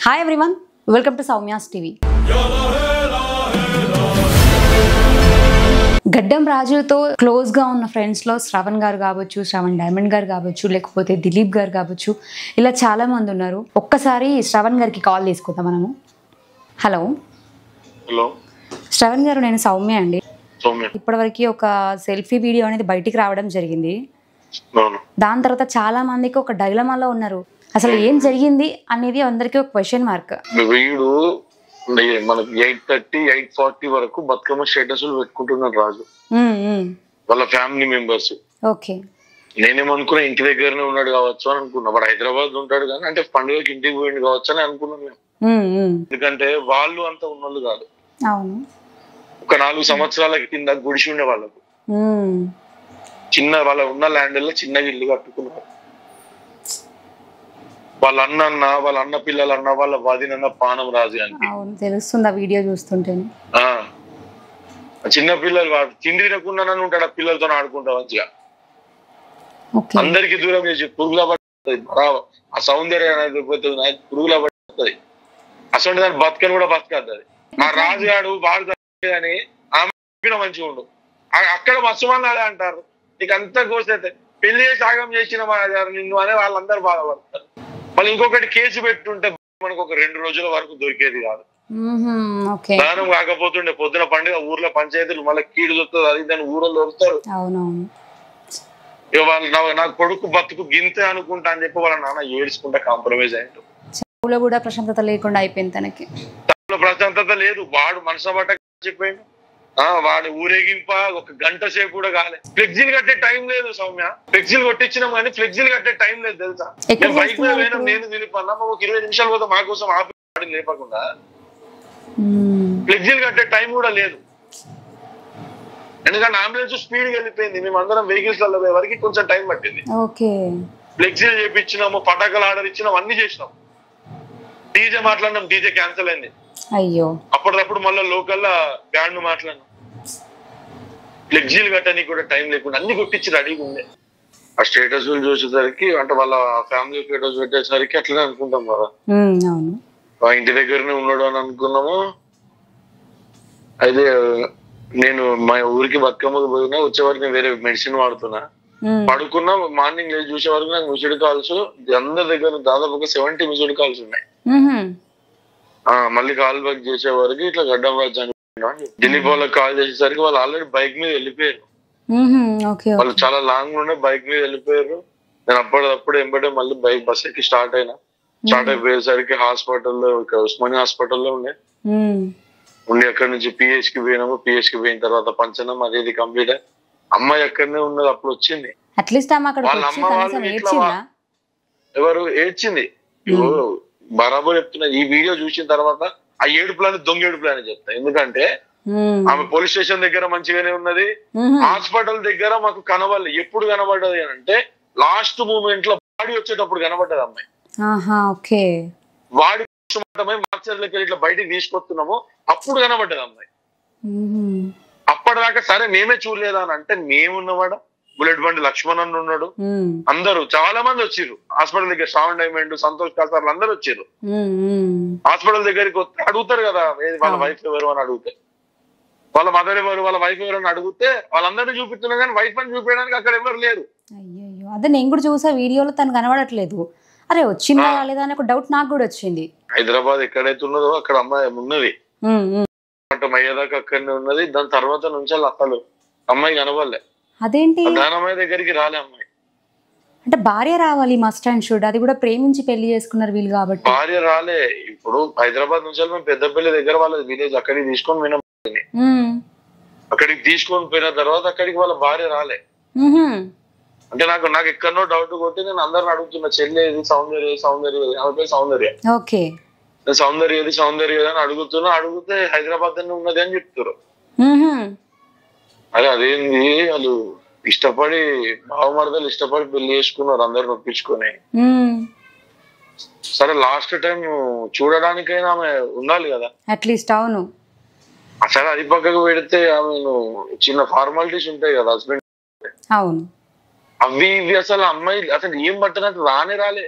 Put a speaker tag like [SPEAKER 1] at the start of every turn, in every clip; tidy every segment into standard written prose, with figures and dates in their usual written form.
[SPEAKER 1] Hi everyone, welcome to Soumya's TV. గడ్డం రాజుతో క్లోజ్గా ఉన్న ఫ్రెండ్స్లో శ్రవణ్ గారు కావచ్చు, శ్రవణ్ డైమండ్ గారు కావచ్చు, లేకపోతే దిలీప్ గారు కావచ్చు, ఇలా చాలామంది ఉన్నారు. ఒక్కసారి శ్రవణ్ గారికి కాల్ తీసుకుందాం మనము. హలో
[SPEAKER 2] హలో
[SPEAKER 1] శ్రవణ్ గారు, నేను సౌమ్య అండి. ఇప్పటివరకు ఒక సెల్ఫీ వీడియో అనేది బయటికి రావడం జరిగింది. దాని తర్వాత చాలా మందికి ఒక డైలమాలో ఉన్నారు. అసలు ఏం జరిగింది అనేది అందరికీ ఒక క్వశ్చన్ మార్క్.
[SPEAKER 2] వీడు మనకి 8:30, 8:40 వరకు బతుకమ్మ స్టేటస్ పెట్టుకుంటున్నారు రాజు వాళ్ళ ఫ్యామిలీ మెంబర్స్.
[SPEAKER 1] ఓకే,
[SPEAKER 2] నేనేమనుకున్నా ఇంటి దగ్గరనే ఉన్నాడు కావచ్చు అని అనుకున్నా. వాడు హైదరాబాద్ ఉంటాడు కానీ అంటే పండుగకి ఇంటికి పోయింది కావచ్చు అని అనుకున్నాం మేము. ఎందుకంటే వాళ్ళు అంతా ఉన్నోళ్ళు కాదు.
[SPEAKER 1] అవును,
[SPEAKER 2] ఒక 4 సంవత్సరాల కింద గుడిసి ఉండే వాళ్ళకు చిన్న వాళ్ళ ఉన్న ల్యాండ్ లో చిన్నగా ఇల్లు కట్టుకున్నారు. వాళ్ళ అన్న పిల్లలన్న వాళ్ళ వదినన్న పానం రాజు అని
[SPEAKER 1] తెలుస్తుంది ఆ వీడియో చూస్తుంటే.
[SPEAKER 2] చిన్న పిల్లలు వాడు తిండి తినకుండా ఉంటాడు, ఆ పిల్లలతో ఆడుకుంటా మంచిగా. అందరికి దూరం చేసి పురుగుల పడుతుంది. ఆ సౌందర్యం అనేది పురుగుల పడుతుంది. అసలు దాన్ని బతకని కూడా బతకద్దు. ఆ రాజుగాడు వాడు అని ఆమె మంచిగా ఉండు. అక్కడ మత్స్యమన్నాడే అంటారు. నీకు అంతా కోసైతే పెళ్లి చేసి ఆగం చేసిన నిన్ను అనే వాళ్ళందరూ బాధపడతారు. మళ్ళీ ఇంకొకటి కేసు పెట్టుంటే మనకు ఒక 2 రోజుల వరకు దొరికేది కాదు. దానం కాకపోతుండే పొద్దున పండుగ ఊర్లో పంచాయతీలు మళ్ళీ కీడు దొరుకుతుంది. అది దాన్ని ఊళ్ళో దొరుకుతారు. ఇక వాళ్ళు నా కొడుకు బతుకు గింతే అనుకుంటా అని చెప్పి వాళ్ళ నాన్న ఏడ్చుకుంటా కాంప్రమైజ్ అయ్యాడు.
[SPEAKER 1] కూడా ప్రశాంతత లేకుండా అయిపోయింది తనకి.
[SPEAKER 2] ప్రశాంతత లేదు. వాడు మనసు పట్ట చెప్పాడు. వాడి ఊరేగింప 1 గంట సేపు కూడా కాలే. ఫ్లెక్సీలు కట్టే టైం లేదు సౌమ్య. ఫ్లెక్సీలు కొట్టించినాం కానీ ఫ్లెక్సీలు కట్టే టైం లేదు తెలుసా. నేను బైక్ మీద పోయినా, నేను దిలిపన్నా ఒక 20 నిమిషాలు పోతే మా కోసం ఆపి లేపకుండా ఫ్లెక్సీలు కట్టే టైం కూడా లేదు. ఎందుకంటే అంబులెన్స్ స్పీడ్ గా వెళ్ళిపోయింది. మేము అందరం వెహికల్స్ లో పోయే వరకు కొంచెం టైం పట్టింది. ఫ్లెక్సీలు చేపించినాము, పటాకులు ఆర్డర్ ఇచ్చినాం, అన్ని చేసినాం. డీజే మాట్లాడినాం, డీజే క్యాన్సిల్ అయింది.
[SPEAKER 1] అయ్యో,
[SPEAKER 2] అప్పటికప్పుడు మళ్ళీ లోకల్ బ్యాండ్ మాట్లాడినాం. ఫ్లెక్సీలు కట్టడానికి కూడా టైం లేకుండా అన్ని కొట్టించి రెడీగా ఉండే. ఆ స్టేటస్ చూసేసరికి అంటే వాళ్ళ ఫ్యామిలీ ఫోటోస్ పెట్టేసరికి అట్లనే అనుకుంటాం కదా. ఇంటి దగ్గరనే ఉన్నాడు అని అనుకున్నాము. అయితే నేను మా ఊరికి బతుకమ్మకు పోయినా వచ్చేవరకు నేను వేరే మెడిసిన్ వాడుతున్నా. పడుకున్నా, మార్నింగ్ లేచి చూసే వరకు నాకు మిస్డ్ కాల్స్ అందరి దగ్గర దాదాపు ఒక 70 మిస్డ్ కాల్స్ ఉన్నాయి. మళ్ళీ కాల్ బ్యాక్ చేసే వరకు ఇట్లా గడ్డం రాజు చనిపోయినా అని దిలీప్ వాళ్ళకి కాల్ చేసేసరికి వాళ్ళు ఆల్రెడీ బైక్ మీద వెళ్ళిపోయారు. వాళ్ళు చాలా లాంగ్ ఉండే బైక్ మీద వెళ్ళిపోయారు. నేను అప్పటికప్పుడు ఎంబడే మళ్ళీ బైక్ బస్ ఎక్కి స్టార్ట్ అయిపోయేసరికి హాస్పిటల్లో ఉస్మానియా హాస్పిటల్లో ఉండి అక్కడి నుంచి పిహెచ్ కి పోయినాము. పిహెచ్ కి పోయిన తర్వాత పంచనం అది కంప్లీట్ అయ్యి అమ్మాయి అక్కడనే ఉన్నది. అప్పుడు వచ్చింది వాళ్ళ అమ్మ వాళ్ళు. ఎవరు ఏడ్చింది బరాబర్ చెప్తున్నా. ఈ వీడియో చూసిన తర్వాత ఆ ఏడుపులని దొంగ ఏడుపులని చెప్తా. ఎందుకంటే ఆమె పోలీస్ స్టేషన్ దగ్గర మంచిగానే ఉన్నది, హాస్పిటల్ దగ్గర మాకు కనబడలే. ఎప్పుడు కనబడ్డది అని అంటే లాస్ట్ మూమెంట్ లో బాడీ వచ్చేటప్పుడు కనబడ్డది అమ్మాయి. బాడీ మార్చర్లకి ఇట్లా బయటికి తీసుకొస్తున్నాము, అప్పుడు కనబడ్డది అమ్మాయి. అప్పటిదాకా సరే మేమే చూడలేదా అని అంటే మేమున్నవాడ బుల్లెట్ బండి లక్ష్మణ్ అన్న ఉన్నాడు. అందరూ చాలా మంది వచ్చిర్రు హాస్పిటల్ దగ్గర. శ్రావణ్ డైమండ్, సంతోష్ కాసార్లు అందరూ వచ్చిర్రు. హాస్పిటల్ దగ్గరికి వస్తే అడుగుతారు కదా వాళ్ళ వైఫ్ ఎవరు అని అడిగితే, వాళ్ళ మదర్ ఎవరు, వాళ్ళ వైఫ్ ఎవరు అని అడిగితే వాళ్ళందరినీ చూపిస్తున్నారు కానీ వైఫ్ అని చూపించడానికి అక్కడ ఎవరు లేరు.
[SPEAKER 1] అయ్యో, అదే నేను కూడా చూసా వీడియోలో, తను కనబడట్లేదు. అరే వచ్చిందా లేదా అని ఒక డౌట్ నాకు కూడా వచ్చింది.
[SPEAKER 2] హైదరాబాద్ ఎక్కడైతే ఉన్నదో అక్కడ అమ్మాయి ఉన్నది, అయ్యేదాకా అక్కడనే ఉన్నది. దాని తర్వాత నుంచి అసలు అమ్మాయి కనబడలే.
[SPEAKER 1] అదేంటి
[SPEAKER 2] దానమ్మాయి దగ్గరికి రాలే అమ్మాయి.
[SPEAKER 1] అంటే భార్య రావాలి మస్ట్ అండ్ షుడ్. అది కూడా ప్రేమించి పెళ్లి చేసుకున్నారు వీళ్ళు కాబట్టి
[SPEAKER 2] భార్య రాలే. ఇప్పుడు హైదరాబాద్ నుంచి మేము పెద్దపల్లి దగ్గర వాళ్ళ విలేజ్ అక్కడికి తీసుకొని పోయినాం. అక్కడికి తీసుకొని పోయిన తర్వాత అక్కడికి వాళ్ళ భార్య రాలే. అంటే నాకు ఎక్కడనో డౌట్ కొట్టి నేను అందరిని అడుగుతున్నా, చెల్లేది సౌందర్య, ఆమె పేరు సౌందర్య, సౌందర్య అని అడిగితే హైదరాబాద్ అని ఉన్నది అని చెప్తారు. అదేంది వాళ్ళు ఇష్టపడి భావమర్దలు ఇష్టపడి పెళ్లి చేసుకున్నారు, అందరు నొప్పించుకొని. సరే లాస్ట్ టైం చూడడానికైనా ఆమె ఉండాలి కదా అట్లీస్ట్.
[SPEAKER 1] అవును,
[SPEAKER 2] సరే అది పక్కకు పెడితే ఆమె చిన్న ఫార్మాలిటీస్ ఉంటాయి కదా హస్బెండ్.
[SPEAKER 1] అవును,
[SPEAKER 2] అవి ఇవి అసలు అమ్మాయి అసలు ఏం పట్టనట్టు రాలే.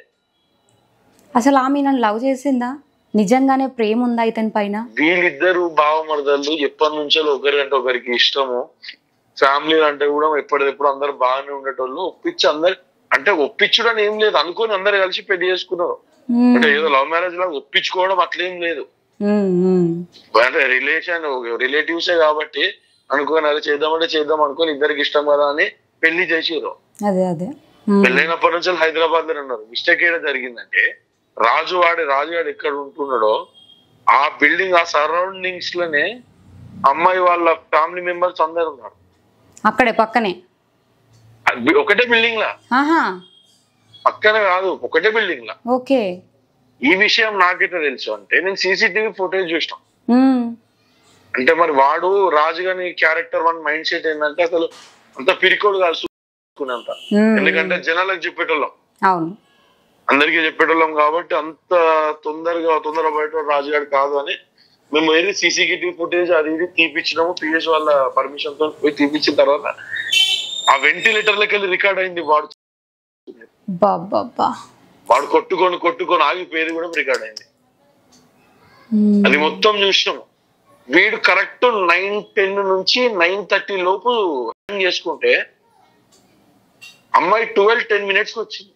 [SPEAKER 1] అసలు ఆమె నన్ను లవ్ చేసిందా నిజంగానే ప్రేమ ఉందా ఇతని పైన?
[SPEAKER 2] వీళ్ళిద్దరు బావమరదళ్ళు ఎప్పటి నుంచో ఒకరికంటే ఒకరికి ఇష్టము. ఫ్యామిలీ అంటే కూడా ఎప్పటికెప్పుడు అందరు బాగానే ఉండేటోళ్ళు. ఒప్పించి అందరు అంటే ఒప్పించడం ఏం లేదు, అనుకుని అందరు కలిసి పెళ్లి చేసుకున్నారు. అంటే ఏదో లవ్ మ్యారేజ్ లాగా ఒప్పించుకోవడం అట్లేం లేదు. అంటే రిలేటివ్సే కాబట్టి అనుకోని అది చేద్దామంటే చేద్దాం అనుకోని ఇద్దరికి ఇష్టం కదా అని పెళ్లి చేసిరు. పెళ్ళైనప్పటి నుంచి హైదరాబాద్ లో ఉన్నారు. మిస్టేక్ ఏదో జరిగిందంటే రాజుగాడు ఎక్కడ ఉంటున్నాడో ఆ బిల్డింగ్, ఆ సరౌండింగ్స్ లోనే అమ్మాయి వాళ్ళ ఫ్యామిలీ మెంబర్స్ అందరు ఉన్నారు.
[SPEAKER 1] అక్కడే పక్కనే
[SPEAKER 2] ఒకటే బిల్డింగ్ లా, పక్కనే కాదు ఒకటే బిల్డింగ్ లా.
[SPEAKER 1] ఓకే.
[SPEAKER 2] ఈ విషయం నాకైతే తెలుసు అంటే నేను సీసీటీవీ ఫుటేజ్ చూసినాం. అంటే మరి వాడు రాజుగాని క్యారెక్టర్ వన్ మైండ్ సెట్ ఏంటంటే అసలు అంత పిరికోడు కాదు చూసుకున్నంత. ఎందుకంటే జనాలకు చెప్పేటోళ్ళం, అందరికీ చెప్పేటోళ్ళం కాబట్టి అంత తొందర బయట రాజుగాడు కాదు అని మేము వెళ్ళి సీసీటీవీ ఫుటేజ్ అది ఇది తీపిచ్చినాము. పిఎస్ వాళ్ళ పర్మిషన్ తో పోయి తీపిచ్చిన తర్వాత ఆ వెంటిలేటర్లకి వెళ్ళి రికార్డ్ అయింది. వాడు కొట్టుకొని ఆగిపోయేది కూడా రికార్డ్ అయింది. అది మొత్తం చూసినాము. వీడు కరెక్ట్ 9:10 నుంచి 9:30 లోపు చేసుకుంటే అమ్మాయి 12:10 కి వచ్చింది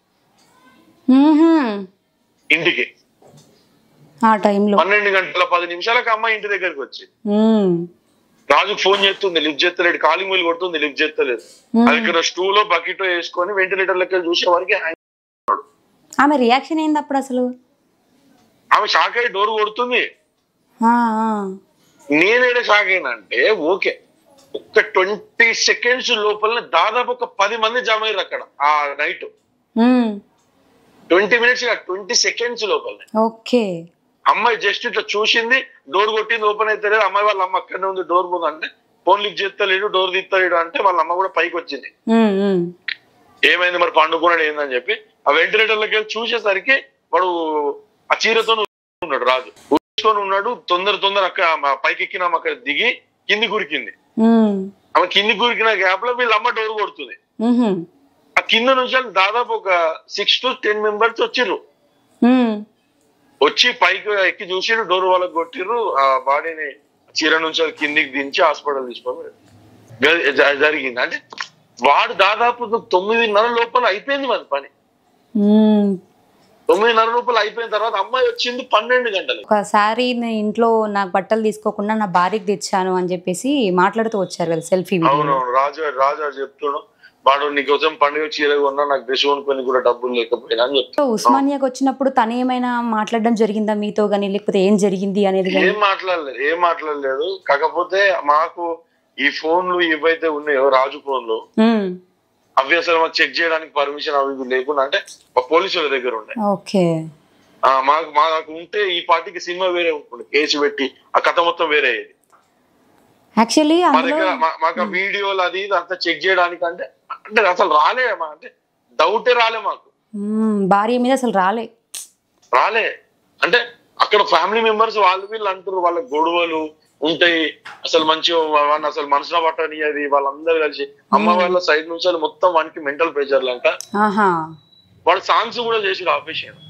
[SPEAKER 2] ఇంటికి. 12 గంటల 10 నిమిషాలకు అమ్మాయి ఇంటి దగ్గరికి వచ్చింది. రాజుకు ఫోన్ చేస్తుంది, లిఫ్ట్ చేస్తలేడు. కాలింగ్ బెల్ కొడుతుంది, లిఫ్ట్ చేస్తలేదు. అది ఇక్కడ స్టూలో బకెట్ వేసుకొని వెంటిలేటర్ లెక్క చూసే వారికి
[SPEAKER 1] ఆమె రియాక్షన్ ఏంది అప్పుడు అసలు?
[SPEAKER 2] ఆమె షాక్ అయ్యి డోర్ కొడుతుంది. నేనేడే షాక్ అయినా అంటే ఓకే, ఒక 20 సెకండ్స్ లోపల దాదాపు ఒక 10 మంది జమ అయ్యారు అక్కడ ఆ నైట్. 20 మినిట్స్ 20 సెకండ్స్ లోపల అమ్మాయి జస్ట్ ఇట్లా చూసింది, డోర్ కొట్టింది, ఓపెన్ అయితే లేదు. అమ్మాయి వాళ్ళ అమ్మ అక్కడనే ఉంది, డోర్ ముందు అంటే ఫోన్ లిఫ్ట్ చేస్తలేడు, డోర్ తీస్తలేడు అంటే వాళ్ళ అమ్మ కూడా పైకి వచ్చింది. ఏమైంది మరి పండుకున్నాడు ఏందని చెప్పి ఆ వెంటిలేటర్లకి వెళ్ళి చూసేసరికి వాడు ఆ చీరతో ఉన్నాడు. రాజు ఊసుకొని ఉన్నాడు. తొందర అక్కడ పైకి ఎక్కిన అక్కడ దిగి కింది గురికింది. ఆమె కింది గురికిన గ్యాప్ లో వీళ్ళ అమ్మ డోర్ కొడుతుంది. ఆ కింద నుంచి దాదాపు ఒక 6 to 10 మెంబర్స్ వచ్చిర్రు. వచ్చి పైకి ఎక్కి చూసిరు, డోర్ వాళ్ళకి కొట్టిర్రు. ఆ బాడీని చీర నుంచి కిందికి దించి హాస్పిటల్ తీసుకొని జరిగింది. అంటే వాడు దాదాపు 9:30 లోపల అయిపోయింది మన పని. 9:30 లోపల అయిపోయిన తర్వాత అమ్మాయి వచ్చింది 12 గంటలు.
[SPEAKER 1] ఒకసారి ఇంట్లో నాకు బట్టలు తీసుకోకుండా నా భార్యకి తెచ్చాను అని చెప్పేసి మాట్లాడుతూ వచ్చారు కదా సెల్ఫీ.
[SPEAKER 2] అవునవును, రాజు చెప్తున్నాడు వాడు నీకోసం పండుగ చీర కొన్నా, నాకు డ్రెస్ కొనుక్కొని కూడా డబ్బులు లేకపోయినా అని చెప్తా.
[SPEAKER 1] ఉస్మానియాకి వచ్చినప్పుడు తను ఏమైనా మాట్లాడడం జరిగిందా మీతో గానీ, లేకపోతే ఏం జరిగింది అనేది?
[SPEAKER 2] ఏం మాట్లాడలేదు. కాకపోతే మాకు ఈ ఫోన్లు ఏవైతే ఉన్నాయో రాజు ఫోన్లు, అవి అసలు మాకు చెక్ చేయడానికి పర్మిషన్ అవి లేకుండా అంటే పోలీసుల దగ్గర ఉండే. మాకు ఉంటే ఈ పార్టీకి సినిమా వేరే ఉంటుంది, కేసు పెట్టి ఆ కథ మొత్తం వేరే అయ్యేది. మా దగ్గర మాకు వీడియోలు అది అంతా చెక్ చేయడానికి అంటే అసలు రాలే, అంటే డౌటే రాలే మాకు.
[SPEAKER 1] భార్య మీద అసలు రాలే అంటే అక్కడ ఫ్యామిలీ మెంబర్స్ వాళ్ళు వీళ్ళు అంటారు, వాళ్ళ గొడవలు ఉంటాయి. అసలు మంచిగా అసలు మనసులో పట్టని అది వాళ్ళందరూ కలిసి అమ్మ వాళ్ళ సైడ్ నుంచి మొత్తం వానికి మెంటల్ ప్రెషర్లు అంట. వాడు సాంగ్స్ కూడా చేసి ఆపేసాడు.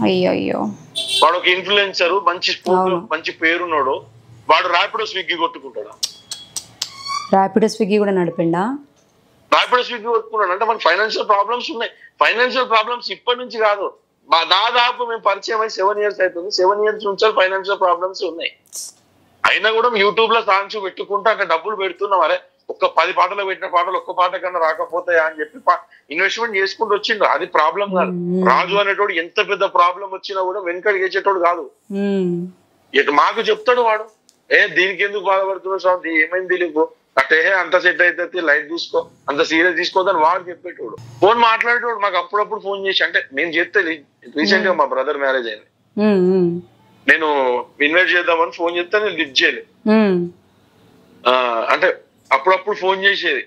[SPEAKER 1] అయ్యో,
[SPEAKER 2] వాడు ఒక ఇన్ఫ్లుయెన్సర్, మంచి పేరున్నాడు. వాడు ర్యాపిడో స్విగ్గీ కొట్టుకుంటాడు.
[SPEAKER 1] ర్యాపిడో స్విగ్గీ కూడా నడిపిండా?
[SPEAKER 2] ర్యాపిడో స్విగ్గీ కొట్టుకున్నాడు అంటే మనకి ఫైనాన్షియల్ ప్రాబ్లమ్స్ ఉన్నాయి. ఫైనాన్షియల్ ప్రాబ్లమ్స్ ఇప్పటి నుంచి కాదు, దాదాపు మేము పరిచయం అయి 7 years అవుతుంది. 7 years నుంచి ఫైనాన్షియల్ ప్రాబ్లమ్స్ ఉన్నాయి. అయినా కూడా యూట్యూబ్ లో సాంగ్స్ పెట్టుకుంటూ అక్కడ డబ్బులు పెడుతున్నాం. అరే ఒక్క 10 పాటలు పెట్టిన పాటలు ఒక్క పాట కన్నా రాకపోతాయా అని చెప్పి ఇన్వెస్ట్మెంట్ చేసుకుంటూ వచ్చిండు. అది ప్రాబ్లం కాదు. రాజు అనేటోడు ఎంత పెద్ద ప్రాబ్లం వచ్చినా కూడా వెనకడి వేసేటోడు కాదు. మాకు చెప్తాడు వాడు, దీనికి ఎందుకు బాధపడుతున్నావు స్వామి, ఏమైంది దిలీప్ అంటే అంత సెట్ అయితే లైట్ తీసుకో, అంత సీరియస్ తీసుకోదని వాడు చెప్పేటోడు. ఫోన్ మాట్లాడేటోడు మాకు అప్పుడప్పుడు ఫోన్ చేసి. అంటే నేను చెప్తే రీసెంట్ గా మా బ్రదర్ మ్యారేజ్ అయింది, నేను ఇన్వైట్ చేద్దామని ఫోన్ చేస్తే నేను లిఫ్ట్ చేయలేదు. అంటే అప్పుడప్పుడు ఫోన్ చేసేది,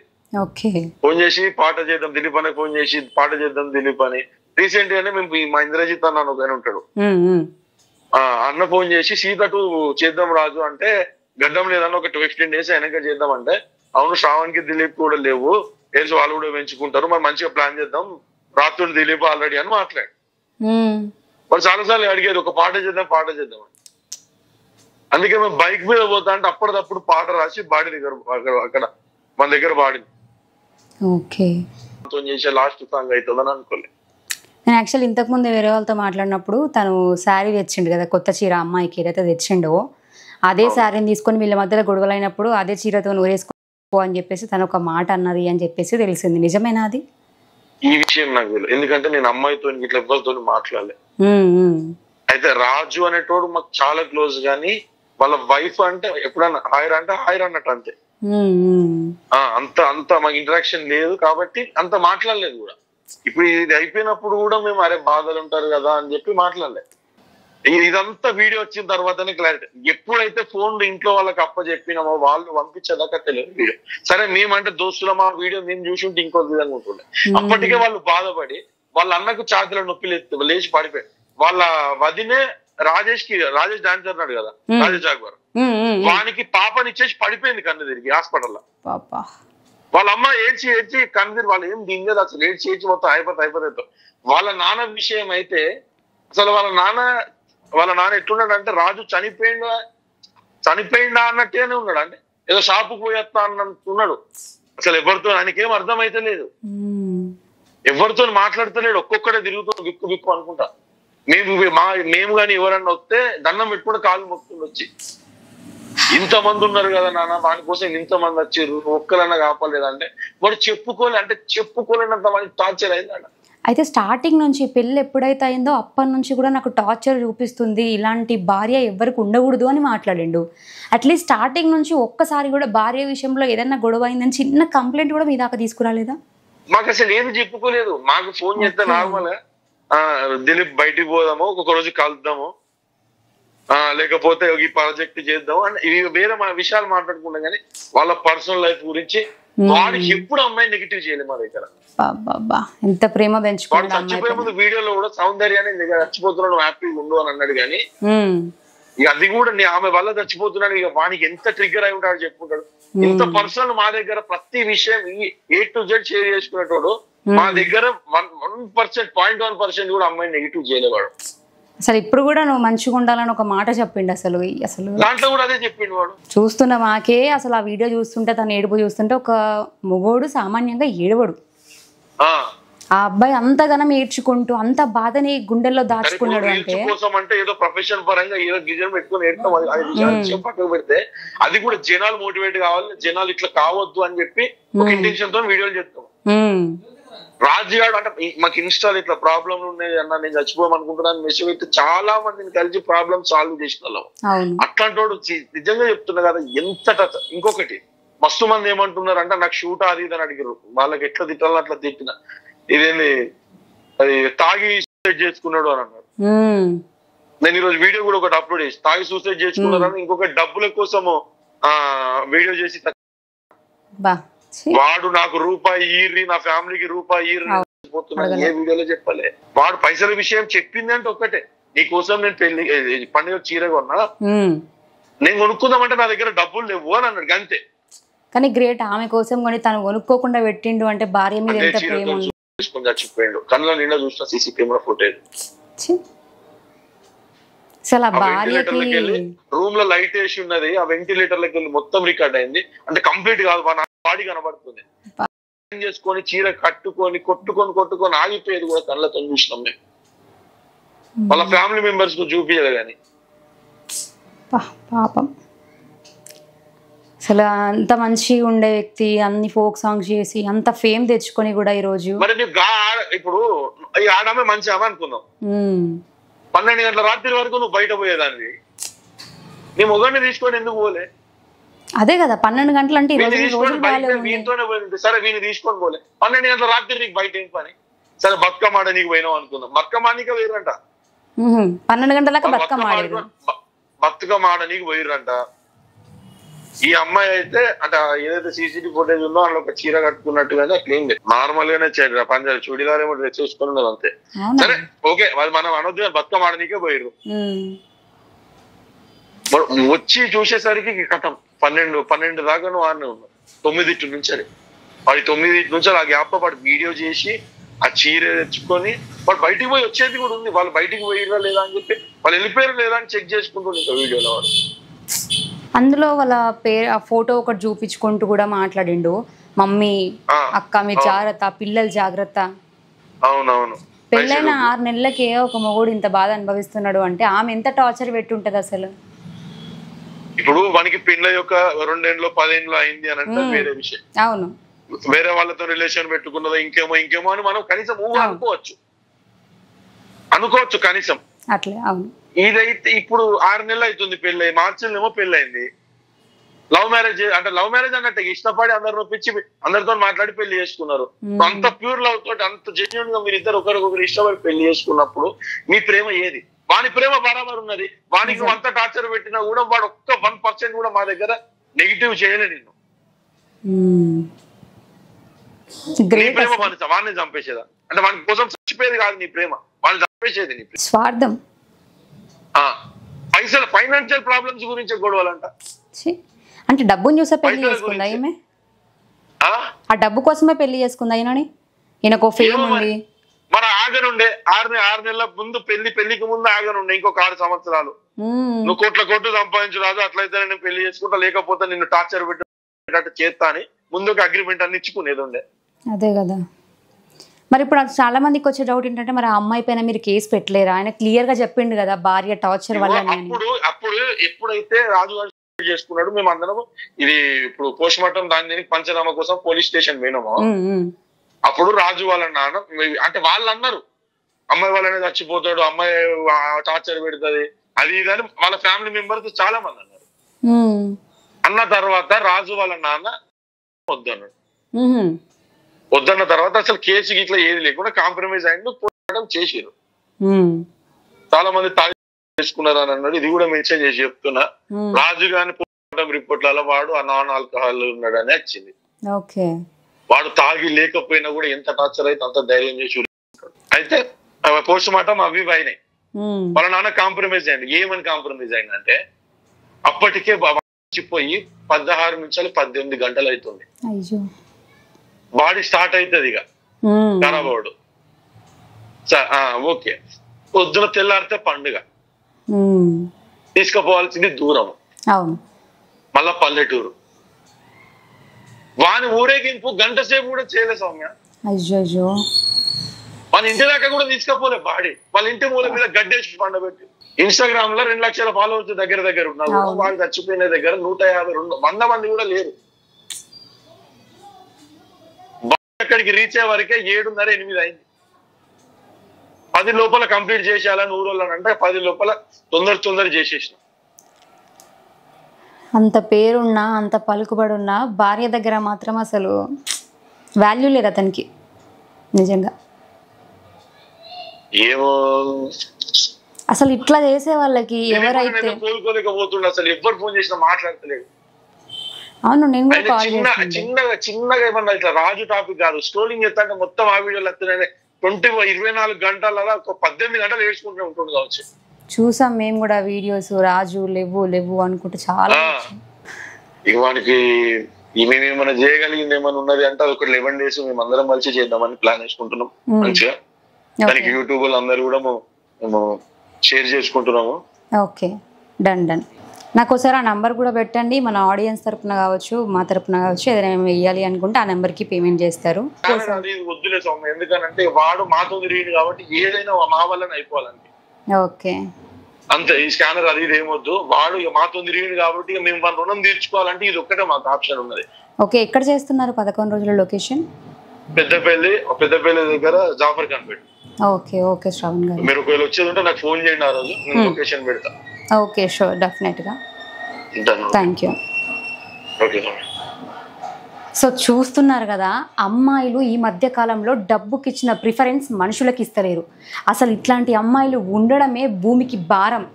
[SPEAKER 2] ఫోన్ చేసి పాట చేద్దాం దిలీప్ అని, ఫోన్ చేసి పాట చేద్దాం దిలీప్ అని. రీసెంట్ గానే మేము మా ఇంద్రజిత్ అన్న ఒక ఆయన ఉంటాడు, అన్న ఫోన్ చేసి సీత 2 చేద్దాం రాజు అంటే, గడ్డం లేదన్న ఒక 15 days వెనక చేద్దాం అంటే, అవును శ్రావణ్ కి దిలీప్ కూడా లేవు, ఏల్స్ వాళ్ళు కూడా పెంచుకుంటారు, మరి మంచిగా ప్లాన్ చేద్దాం, రాత్రుడు దిలీప్ ఆల్రెడీ అని మాట్లాడు. వాళ్ళు చాలాసార్లు అడిగేది ఒక పాట చేద్దాం అని. అందుకే మేము బైక్ మీద పోతా అంటే అప్పటిదప్పుడు పాట రాసి బాడీ దగ్గర అక్కడ మన దగ్గర పాడింది. చేసే లాస్ట్ సాంగ్ అవుతుందని అనుకోలేదు.
[SPEAKER 1] నేను యాక్చువల్ ఇంతకు ముందు వేరే వాళ్ళతో మాట్లాడినప్పుడు తను శారీ తెచ్చిండు కదా, కొత్త చీర అమ్మాయికి ఏదైతే తెచ్చిండో అదే శారీని తీసుకొని వీళ్ళ మధ్యలో గొడవలైనప్పుడు అదే చీరతో ఊరేసుకో అని చెప్పేసి తను ఒక మాట అన్నది అని చెప్పేసి తెలిసింది. నిజమేనా అది?
[SPEAKER 2] ఈ విషయం నాకు తెలియదు, ఎందుకంటే నేను అమ్మాయితో ఇట్లా ఎవరితో మాట్లాడలే. అయితే రాజు అనేటోడు మాకు చాలా క్లోజ్, గానీ వాళ్ళ వైఫ్ అంటే ఎప్పుడన్నా హాయర్ అన్నట్టు అంతే. అంత మాకు ఇంటరాక్షన్ లేదు కాబట్టి అంత మాట్లాడలేదు కూడా. ఇప్పుడు ఇది అయిపోయినప్పుడు కూడా మేము అరే బాధలు ఉంటారు కదా అని చెప్పి మాట్లాడలేదు. ఇదంతా వీడియో వచ్చిన తర్వాతనే క్లారిటీ. ఎప్పుడైతే ఫోన్ ఇంట్లో వాళ్ళకి అప్పచెప్పినామో వాళ్ళు పంపించేదాకా తెలియదు వీడియో. సరే మేమంటే దోస్తుల మా వీడియో మేము చూసి ఉంటే ఇంకో విధంగా ఉంటుండే. అప్పటికే వాళ్ళు బాధపడి వాళ్ళ అన్నకు ఛాతీలో నొప్పి లేచి పడిపోయాడు. వాళ్ళ వదినే రాజేష్ డాన్సర్ అన్నాడు కదా, రాజేష్ జాగ్వర్, వానికి పాపనిచ్చేసి పడిపోయింది కన్ను తిరిగి హాస్పిటల్లో. వాళ్ళ అమ్మ ఏడ్చి కన్ను తిరిగి వాళ్ళు ఏం దింగదు అసలు, ఏడ్చి మొత్తం అయిపోతే. వాళ్ళ నాన్న విషయం అయితే అసలు వాళ్ళ నాన్న ఎట్లున్నాడు అంటే రాజు చనిపోయిందా అన్నట్టేనే ఉన్నాడు. అంటే ఏదో షాపుకు పోయేస్తా అన్నట్టున్నాడు. అసలు ఎవరితో ఆయనకేం అర్థమైతే లేదు, ఎవరితో మాట్లాడతలేడు, ఒక్కొక్కడే తిరుగుతూ బిక్కు అనుకుంటా. మేము కానీ ఎవరన్నా వస్తే దండం పెట్టుకుంటే కాళ్ళు మొక్కుతుంది వచ్చి, ఇంతమంది ఉన్నారు కదా నాన్న వాని కోసం ఇంతమంది వచ్చారు ఒక్కలన్నా కాపాలేదంటే వాడు చెప్పుకోలేనంత మంది టార్చర్ అయిందన్న.
[SPEAKER 1] అయితే స్టార్టింగ్ నుంచి పెళ్ళి ఎప్పుడైతే అయిందో అప్పటి నుంచి కూడా నాకు టార్చర్ చూపిస్తుంది, ఇలాంటి భార్య ఎవరికి ఉండకూడదు అని మాట్లాడిండు. అట్లీస్ట్ స్టార్టింగ్ నుంచి ఒక్కసారి కూడా భార్య విషయంలో ఏదైనా గొడవ అయిందని చిన్న కంప్లైంట్ కూడా మీ దాకా తీసుకురాలేదా?
[SPEAKER 2] మాకు అసలు ఏది చెప్పుకోలేదు. మాకు ఫోన్ చేస్తే నార్మల్ దిలీప్ బయటికి పోదాము, ఒక్కొక్క రోజు కలుద్దాము, లేకపోతే ఈ ప్రాజెక్ట్ చేద్దాము అని ఇవి వేరే విషయాలు మాట్లాడుకుంటాం. కానీ వాళ్ళ పర్సనల్ లైఫ్ గురించి వాడికి ఎప్పుడు అమ్మాయి నెగిటివ్ చేయలేదు మా దగ్గర.
[SPEAKER 1] ఎంత ప్రేమ పెంచుకోవాలి.
[SPEAKER 2] చచ్చిపోయే ముందు వీడియోలో కూడా సౌందర్యాన్ని చచ్చిపోతున్నాడు హ్యాపీగా ఉండు అని అన్నాడు. కానీ ఇక అది కూడా ఆమె వల్ల చచ్చిపోతున్నాడు, ఇక వానికి ఎంత ట్రిగ్గర్ అయి ఉంటాడు చెప్పుకుంటాడు. ఇంత పర్సనల్ మా దగ్గర ప్రతి విషయం A to Z షేర్ చేసుకునేటోడు మా దగ్గర 0.1% కూడా అమ్మాయిని నెగిటివ్ చేయలేవాడు.
[SPEAKER 1] అసలు ఇప్పుడు కూడా నువ్వు మంచిగా ఉండాలని ఒక మాట చెప్పిండు. అసలు
[SPEAKER 2] దాంట్లో కూడా అదే చెప్పిండు వాడు.
[SPEAKER 1] చూస్తున్న మాకే అసలు ఆ వీడియో చూస్తుంటే తను ఏడుపు చూస్తుంటే ఒక మొగోడు సామాన్యంగా ఏడవడు. ఆ అబ్బాయి అంతగానం ఏడ్చుకుంటూ అంత బాధని గుండెల్లో దాచుకున్నాడు.
[SPEAKER 2] అంటే ఏదో ప్రొఫెషన్ పరంగా ఏదో గిజం పెట్టుకుని ఏడతాం పక్కకు పెడితే అది కూడా జనాలు మోటివేట్ కావాలి, జనాలు ఇట్లా కావద్దు అని చెప్పి ఒక ఇంటెన్షన్ తో వీడియోలు చేస్తాం. రాజుగాడు అంటే మాకు ఇన్స్టాల్ ఇట్లా ప్రాబ్లంలు ఉన్నాయి అన్న నేను చచ్చిపోమనుకుంటున్నాను మెసేజ్ పెట్టి చాలా మందిని కలిసి ప్రాబ్లమ్ సాల్వ్ చేసిన వాళ్ళం. అట్లాంటి వాడు నిజంగా చెప్తున్నా కదా ఎంత టచ్. ఇంకొకటి మస్తు మంది ఏమంటున్నారు అంటే నాకు షూట్ అది ఇది అని అడిగారు. వాళ్ళకి ఎట్లా తిట్టాలని అట్లా తిట్టిన, ఇదేంది అది తాగి సూసైడ్ చేసుకున్నాడు అని అన్నాడు. నేను ఈరోజు వీడియో కూడా ఒకటి అప్లోడ్ చేసి తాగి సూసైడ్ చేసుకున్నారని ఇంకొక డబ్బుల కోసము వీడియో చేసి వాడు నాకు రూపాయి ఈర్రి నా ఫ్యామిలీకి రూపాయి ఈర్రి పోతున్నాడు. ఏ వీడియోలో చెప్పలే. వాడు పైసల విషయం చెప్పింది అంటే ఒక్కటే, నీ కోసం నేను పెళ్లి పండుగ చీర కొన్నా, నేను కొనుక్కుందామంటే నా దగ్గర డబ్బులు లేవు అని అన్నాడు అంతే.
[SPEAKER 1] కానీ గ్రేట్, ఆమె కోసం కొని తను కొనుక్కోకుండా పెట్టిండు అంటే భార్య మీద ఎంత ప్రేమ ఉంది.
[SPEAKER 2] చచ్చిపోయిండు, కళ్ళ నిండా చూసిన సీసీ కెమెరా ఫుటేజ్. రూమ్ లో లైట్ వేసి ఉన్నది, ఆ వెంటిలేటర్లకి వెళ్ళి మొత్తం రికార్డ్ అయింది. అంటే కంప్లీట్ కాదు, బాడీ కనబడుతుంది. చేసుకొని చీర కట్టుకొని కొట్టుకొని ఆగిపోయేది కూడా కళ్ళతో చూసినాం మేము. వాళ్ళ ఫ్యామిలీ మెంబర్స్ కు చూపించదు కానీ.
[SPEAKER 1] పాపం అసలు అంత మంచిగా ఉండే వ్యక్తి అన్ని ఫోక్ సాంగ్స్ చేసి అంత ఫేమ్ తెచ్చుకొని కూడా ఈ రోజు
[SPEAKER 2] మరి ఇప్పుడు ఈ ఆడమే మంచి ఆమె అనుకుందాం, 12 గంటల రాత్రి వరకు నువ్వు బయట పోయేదాన్ని, నీ మొగాన్ని తీసుకొని ఎందుకు పోలే?
[SPEAKER 1] అదే కదా 12 గంటలు అంటే
[SPEAKER 2] వీనితోనే పోయింది. సరే వీని తీసుకొని పోలే, 12 గంటల రాత్రి నీకు బయట ఏం పని? సరే బతుకమ్మ ఆడ నీకు పోయినావు అనుకుందాం, బతుకమ్మ ఆడనీకే పోయిరంట.
[SPEAKER 1] 12 గంటలకు బతుకమ్మ
[SPEAKER 2] ఆడ నీకు పోయిరంట. ఈ అమ్మాయి అయితే అంటే ఏదైతే సీసీటీవీ ఫుటేజ్ ఉందో అందులో ఒక చీర కట్టుకున్నట్టుగానే క్లీన్ లేదు, నార్మల్ గానే పంజాబ్ చూడిదార్ ఏమో డ్రెస్ వేసుకొని ఉన్నది అంతే. సరే ఓకే, వాళ్ళు మనం అనొద్దు, బతుకమ్మ ఆడనీకే పోయిర్రు. వచ్చి చూసేసరికి కథం 12 దాకా నువ్వు ఆడనే ఉన్నావు. 9 నుంచి అది వాడి 9 నుంచి ఆ గ్యాప్ లో వాడు వీడియో చేసి ఆ చీర తెచ్చుకొని వాళ్ళు బయటికి పోయి వచ్చేది కూడా ఉంది. వాళ్ళు బయటికి పోయిరా లేదా అని చెప్పి వాళ్ళు వెళ్ళిపోయారు లేదా అని చెక్ చేసుకుంటుండే ఇంకా వీడియోలో వాడు.
[SPEAKER 1] అందులో వాళ్ళ పేరు ఆ ఫోటో ఒకటి చూపించుకుంటూ కూడా మాట్లాడిండు, మమ్మీ అక్క మీరు జాగ్రత్త, పిల్లలు జాగ్రత్త.
[SPEAKER 2] అవునవును.
[SPEAKER 1] పెళ్ళైన 6 నెలలకే ఒక మొగుడు ఇంత బాధ అనుభవిస్తున్నాడు అంటే ఆమె ఎంత టార్చర్ పెట్టుంటది అసలు.
[SPEAKER 2] ఇప్పుడు మనకి పిల్ల యొక్క 2 ఏళ్ళు 10 ఏళ్ళు అయింది అని అంటే వేరే విషయం.
[SPEAKER 1] అవును,
[SPEAKER 2] వేరే వాళ్ళతో రిలేషన్ పెట్టుకున్నదో ఇంకేమో అని మనం కనీసం అనుకోవచ్చు కనీసం
[SPEAKER 1] అట్లే. అవును.
[SPEAKER 2] ఇదైతే ఇప్పుడు 6 నెలలు అవుతుంది పెళ్ళి, మార్చిలో పెళ్ళి లవ్ మ్యారేజ్ అంటే లవ్ మ్యారేజ్ అన్నట్టు ఇష్టపడి అందరు ఒప్పించి అందరితో మాట్లాడి పెళ్లి చేసుకున్నారు. అంత ప్యూర్ లవ్ తోటి అంత జెన్యున్ గా మీరు ఇద్దరు ఒకరికొకరు ఇష్టపడి పెళ్లి చేసుకున్నప్పుడు మీ ప్రేమ ఏది? వాని ప్రేమ బరాబర్ ఉన్నది. వానికి నువ్వు అంత టార్చర్ పెట్టినా కూడా వాడు ఒక్క 1% కూడా మా దగ్గర నెగిటివ్ చేయలే నిన్ను. నీ ప్రేమ వాడిని చంపేసేదా అంటే వాని కోసం చచ్చిపోయేది కాదు నీ ప్రేమ, వాడిని చంపేసేది నీ ప్రేమ.
[SPEAKER 1] స్వార్థం.
[SPEAKER 2] పైసలు ఫైనాన్షియల్ ప్రాబ్లమ్స్ గురించి గొడవలంట.
[SPEAKER 1] అంటే డబ్బుని చూసే పెళ్లి చేసుకుందా ఈమె? ఆ డబ్బు కోసమే పెళ్లి చేసుకుందా ఈయనని? ఈయనకు ఫేమ్ ఉంది.
[SPEAKER 2] మన ఆగనుండే 6 నెలల ముందు పెళ్లికి ముందు ఆగనుండే ఇంకొక 6 సంవత్సరాలు నువ్వు కోట్లు సంపాదించరాదు, అట్లయితే నేను పెళ్లి చేసుకుంటా, లేకపోతే నిన్ను టార్చర్ పెట్టేటట్టు చేస్తా అని ముందు ఒక అగ్రిమెంట్ అన్ని ఇచ్చుకునేది ఉండే.
[SPEAKER 1] అదే కదా. మరి ఇప్పుడు చాలా మందికి వచ్చే డౌట్ ఏంటంటే మరి ఆ అమ్మాయి పైన మీరు కేసు పెట్టలేరా? ఆయన క్లియర్ గా చెప్పిండు కదా భార్య టార్చర్ వల్ల.
[SPEAKER 2] అప్పుడు ఎప్పుడైతే రాజు గారు చేసుకున్నాడు మేము అందరం ఇది ఇప్పుడు పోస్ట్ మార్టం దాని పంచనామా కోసం పోలీస్ స్టేషన్ పోయినాము. అప్పుడు రాజు వాళ్ళ నాన్న అంటే వాళ్ళు అన్నారు అమ్మాయి వాళ్ళనే చచ్చిపోతాడు, అమ్మాయి టార్చర్ పెడుతుంది అది ఇది అని వాళ్ళ ఫ్యామిలీ మెంబర్స్ చాలా మంది అన్నారు. అన్న తర్వాత రాజు వాళ్ళ నాన్న వద్దన్నాడు. వద్దన్న తర్వాత అసలు కేసు ఇట్లా ఏది లేకుండా కాంప్రమైజ్ అయింది, పోరాటం చేసిరు. చాలా మంది చేసుకున్నారు అని అన్నాడు. ఇది కూడా మెన్షన్ చేసి చెప్తున్నా, రాజు గాని పోరాటం రిపోర్ట్లలో వాడు నాన్ ఆల్కహాల్ ఉన్నాడు అని వచ్చింది. వాడు తాగి లేకపోయినా కూడా ఎంత టార్చర్ అయితే అంత ధైర్యం చేసి అయితే పోస్ట్ మార్టం అవి అయినాయి. వాళ్ళ నాన్న కాంప్రమైజ్ అయ్యండి. ఏమని కాంప్రమైజ్ అయిందంటే అప్పటికే చచ్చిపోయి 16 నుంచి 18 గంటలు అవుతుంది. బాడీ స్టార్ట్ అవుతుంది ఇక ఖరాబ్ అవడు. ఓకే, పొద్దున తెల్లారితే పండుగ, తీసుకుపోవాల్సింది దూరం, మళ్ళా పల్లెటూరు. వాని ఊరేగింపు గంట సేపు కూడా చేయలే సౌమ్య. వాళ్ళ ఇంటి దాకా కూడా తీసుకపోలే బాడీ. వాళ్ళ ఇంటి మూల మీద గడ్డేసి పండబెట్టి ఇన్స్టాగ్రామ్ లో 2 లక్షల ఫాలోవర్స్ దగ్గర ఉన్నారు. వాళ్ళు చచ్చిపోయిన దగ్గర 150-200 మంది కూడా లేరు. అక్కడికి రీచ్ అయ్యే వరకే 7:30-8 అయింది. 10 లోపల కంప్లీట్ చేసేయాలని ఊరోళ్ళని అంటే 10 లోపల తొందర చేసేసిన.
[SPEAKER 1] అంత పేరున్నా అంత పలుకుబడి ఉన్నా భార్య దగ్గర మాత్రం అసలు వాల్యూ లేదు అతనికి నిజంగా.
[SPEAKER 2] ఏమో
[SPEAKER 1] అసలు ఇట్లా చేసే వాళ్ళకి ఎవరైతే
[SPEAKER 2] కోలుకోలేకపోతుండే, అసలు ఎవరు ఫోన్ చేసినా మాట్లాడతలేదు.
[SPEAKER 1] అవును, నేను కూడా కాల్ చేస్తాను.
[SPEAKER 2] చిన్నగా ఏమన్నా ఇట్లా రాజు టాపిక్ కాదు, స్క్రోలింగ్ చేస్తా మొత్తం ఆ వీడియోలు వస్తున్నాయి. 24 గంటల 18 గంటలు ఏడ్చుకుంటూ ఉంటుంది కావచ్చు.
[SPEAKER 1] చూసాం మేము కూడా వీడియోస్, రాజు లేవు అనుకుంటే చాలా.
[SPEAKER 2] ఇక మనకి మేమేమన్నా చేయగలిగింది ఏమన్నా ఉన్నది అంటే అది ఒక 11 days మేము అందరం కలిసి చేద్దామని ప్లాన్ వేసుకుంటున్నాం మంచిగా. దానికి యూట్యూబ్ లో అందరు కూడా మేము షేర్ చేసుకుంటున్నాము.
[SPEAKER 1] Okay, done. నాకు ఒకసారి ఆ నంబర్ కూడా పెట్టండి, మన ఆడియన్స్ తరపున కావచ్చు మా తరపున కావచ్చు ఏదైనా మేము వేయాలి అనుకుంటే ఆ నెంబర్ కి పేమెంట్ చేస్తారు.
[SPEAKER 2] వద్దులే సౌమ్య, ఎందుకంటే వాడు మాతో తిరిగింది కాబట్టి ఏదైనా మా వల్ల అయిపోవాలండి.
[SPEAKER 1] ఓకే,
[SPEAKER 2] అంతే. ఈ స్కానర్ అది ఏమొద్దు, వాడు మాతో తిరిగింది కాబట్టి మేము మన రుణం తీర్చుకోవాలంటే ఇది ఒక్కటే మాకు ఆప్షన్ ఉన్నది.
[SPEAKER 1] ఓకే, ఎక్కడ చేస్తున్నారు 11 రోజుల లొకేషన్?
[SPEAKER 2] పెద్దపల్లి దగ్గర జాఫర్ ఖాన్ పేట.
[SPEAKER 1] ఓకే శ్రవణ్ గారు,
[SPEAKER 2] మీరు ఒకవేళ వచ్చేది ఉంటే నాకు ఫోన్ చేయండి, ఆ రోజు నేను లొకేషన్ పెడతా.
[SPEAKER 1] ఓకే, షూర్, డెఫినెట్ గా. Thank you. సో చూస్తున్నారు కదా, అమ్మాయిలు ఈ మధ్య కాలంలో డబ్బుకి ఇచ్చిన ప్రిఫరెన్స్ మనుషులకి ఇస్తలేరు. అసలు ఇట్లాంటి అమ్మాయిలు ఉండడమే భూమికి భారం.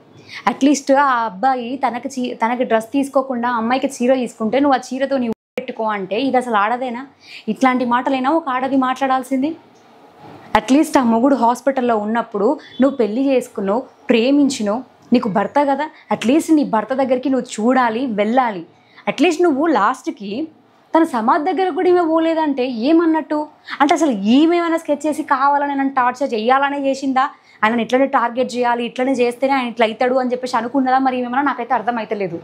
[SPEAKER 1] అట్లీస్ట్ ఆ అబ్బాయి తనకి డ్రెస్ తీసుకోకుండా అమ్మాయికి చీర తీసుకుంటే నువ్వు ఆ చీరతో నీవు పెట్టుకో అంటే ఇది అసలు ఆడదేనా? ఇట్లాంటి మాటలైనా ఒక ఆడది మాట్లాడాల్సింది. అట్లీస్ట్ ఆ మొగుడు హాస్పిటల్లో ఉన్నప్పుడు నువ్వు పెళ్లి చేసుకున్నావు, ప్రేమించినావు, నీకు భర్త కదా, అట్లీస్ట్ నీ భర్త దగ్గరికి నువ్వు చూడాలి, వెళ్ళాలి. అట్లీస్ట్ నువ్వు లాస్ట్కి తన సమాధి దగ్గర కూడా ఈమె పోలేదంటే ఏమన్నట్టు? అంటే అసలు ఈమె ఏమైనా స్కెచ్ చేసి కావాలని నన్ను టార్చర్ చేయాలనే చేసిందా? ఆయన ఇట్లనే టార్గెట్ చేయాలి, ఇట్లనే చేస్తేనే ఆయన ఇట్లా అవుతాడు అని చెప్పేసి అనుకున్నదా మరి ఏమన్నా నాకైతే అర్థమైతలేదు.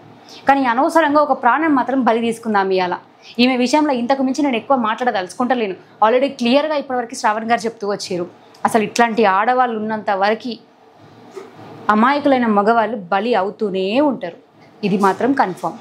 [SPEAKER 1] కానీ అనవసరంగా ఒక ప్రాణం మాత్రం బలి తీసుకుందాం ఇవాళ. ఈమె విషయంలో ఇంతకు మించి నేను ఎక్కువ మాట్లాడదలుచుకుంటలేను. ఆల్రెడీ క్లియర్గా ఇప్పటివరకు శ్రావణ్ గారు చెప్తూ వచ్చారు, అసలు ఇట్లాంటి ఆడవాళ్ళు ఉన్నంత వరకు అమాయకులైన మగవాళ్ళు బలి అవుతూనే ఉంటారు. ఇది మాత్రం కన్ఫర్మ్.